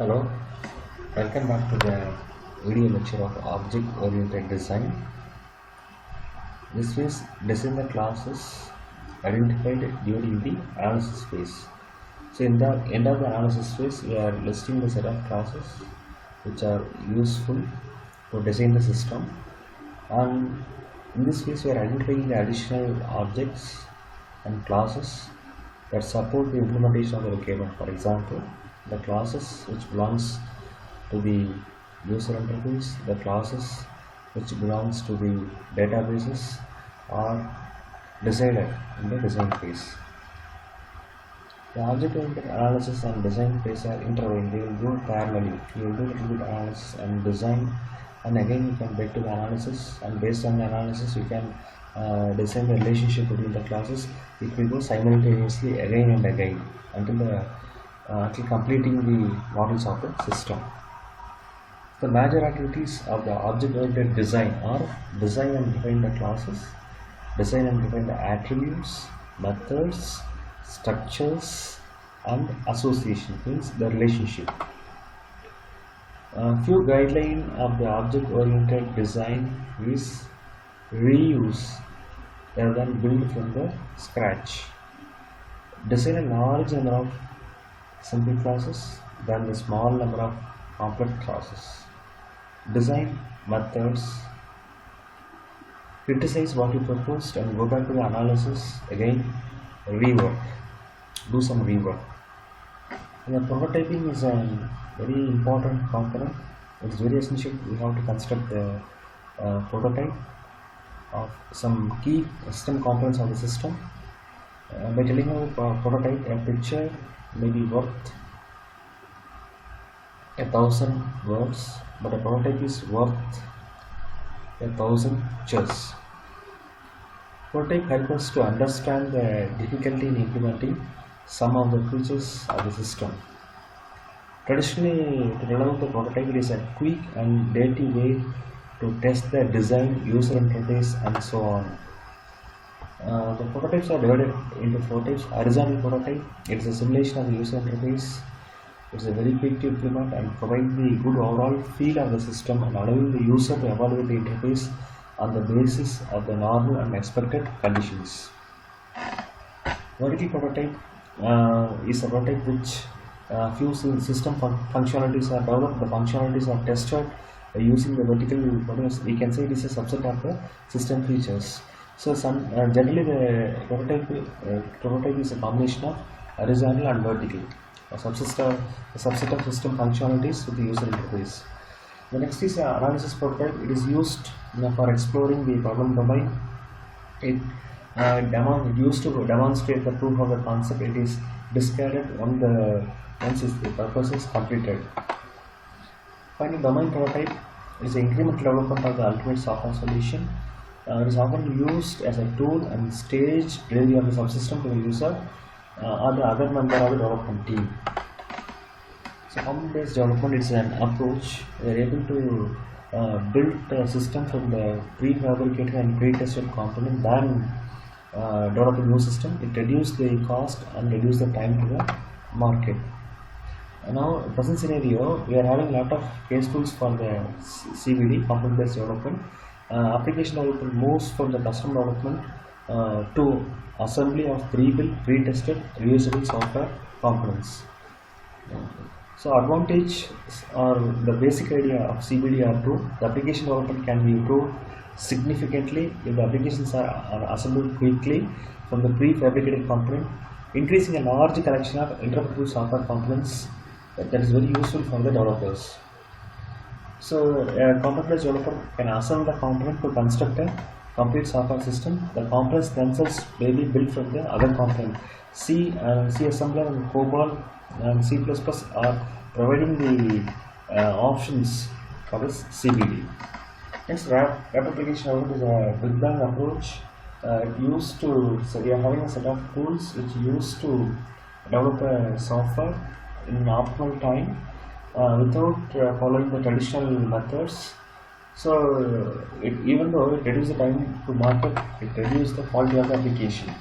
Hello, welcome back to the video lecture of object-oriented design. This is design the classes identified during the analysis phase. So in the end of the analysis phase, we are listing the set of classes which are useful to design the system. And in this phase, we are identifying the additional objects and classes that support the implementation of the requirement. For example, the classes which belongs to the user interface, the classes which belongs to the databases are decided in the design phase. The object-oriented analysis and design phase are intertwined. They will go parallelly. You will do a little bit analysis and design, and again you can get to the analysis, and based on the analysis you can design the relationship between the classes. It will go simultaneously again and again until completing the models of the system. The major activities of the object-oriented design are design and define the classes, design and define the attributes, methods, structures, and association, means the relationship. A few guidelines of the object-oriented design is reuse rather than build from the scratch. Design a large number of simple classes than the small number of complex classes. Design methods. Criticize what you proposed and go back to the analysis again. Rework. Do some rework. And the prototyping is a very important component. It's very essential. We have to construct the prototype of some key system components of the system. By telling you a prototype, a picture may be worth 1,000 words, but a prototype is worth 1,000 pictures. Prototype helps us to understand the difficulty in implementing some of the features of the system. Traditionally, to develop the prototype, it is a quick and dirty way to test the design, user interface, and so on. The prototypes are divided into four types. Horizontal prototype, it is a simulation of the user interface. It is a very quick to implement and provide the good overall feel of the system and allowing the user to evaluate the interface on the basis of the normal and expected conditions. Vertical prototype is a prototype which few system functionalities are developed. The functionalities are tested using the vertical prototypes. We can say it is a subset of the system features. So generally the prototype is a combination of horizontal and vertical, a subset of system functionalities with the user interface. The next is analysis prototype. It is used for exploring the problem domain. It used to demonstrate the proof of the concept. It is discarded once the purpose is completed. Finally, domain prototype is the incremental development of the ultimate software solution. It is often used as a tool and stage delivery of the subsystem to the user or the other member of the development team. So component-based development is an approach. We are able to build the system from the prefabricated and pre-tested component, then develop a new system. It reduces the cost and reduces the time to the market. Now, present scenario, we are having a lot of case tools for the CBD, component-based development. Application development moves from the custom development to assembly of pre-built, pre-tested, reusable software components. So advantage or the basic idea of CBD are two. The application development can be improved significantly if the applications are assembled quickly from the prefabricated component, increasing a large collection of interpretive software components that is very useful for the developers. So a component-based developer can assemble the component to construct a complete software system. The components themselves may be built from the other component. C assembler and COBOL and C++ are providing the options for this CBD. Next, web application development is a big bang approach. So we are having a set of tools which used to develop a software in optimal time without following the traditional methods. So even though it reduces the time to market, it reduces the quality of the application.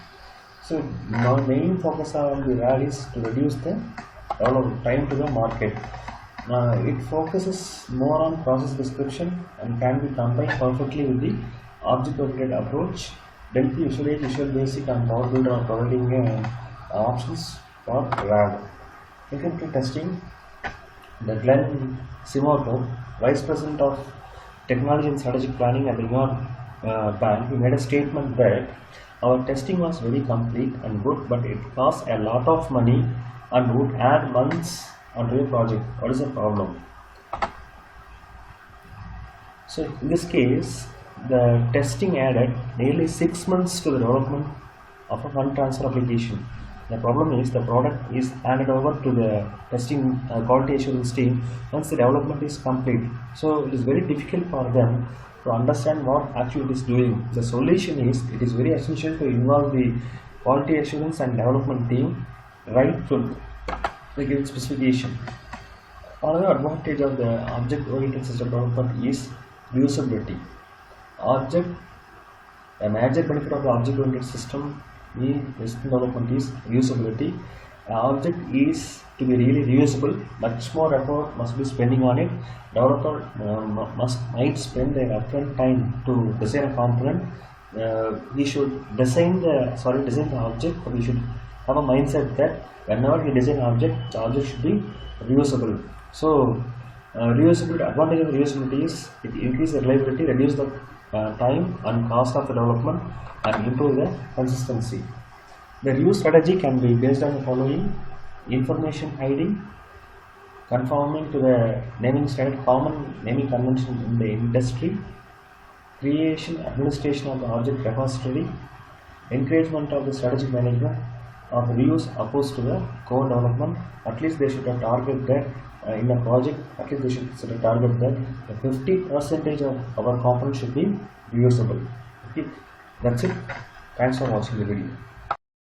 So my main focus on the RAL is to reduce the time to the market. It focuses more on process description and can be combined perfectly with the object-oriented approach. Delphi Visual Visual Basic and Power Builder are providing options for RAD. Incremental testing. The Glenn Simoto, Vice President of Technology and Strategic Planning at the New York Bank, he made a statement that our testing was very complete and good, but it cost a lot of money and would add months onto a project. What is the problem? So in this case, the testing added nearly 6 months to the development of a fund transfer application. The problem is the product is handed over to the testing quality assurance team once the development is complete. So it is very difficult for them to understand what actually it is doing. The solution is it is very essential to involve the quality assurance and development team right from the given specification. Another advantage of the object-oriented system development is reusability. Object, a major benefit of the object-oriented system development is reusability. Object is to be really reusable. Much more effort must be spending on it. Developer might spend their upfront time to design a component. He should design the object, but we should have a mindset that whenever we design an object, the object should be reusable. So, reusability, advantage of reusability is it increases the reliability, reduce the time and cost of the development, and improve the consistency. The reuse strategy can be based on the following: information hiding, conforming to the naming standard, common naming convention in the industry, creation, administration of the object repository, encouragement of the strategic management of reuse opposed to the co-development. At least they should have target that in a project, at least they should set a target that 50% of our components should be reusable. Okay, that's it. Thanks for watching the video.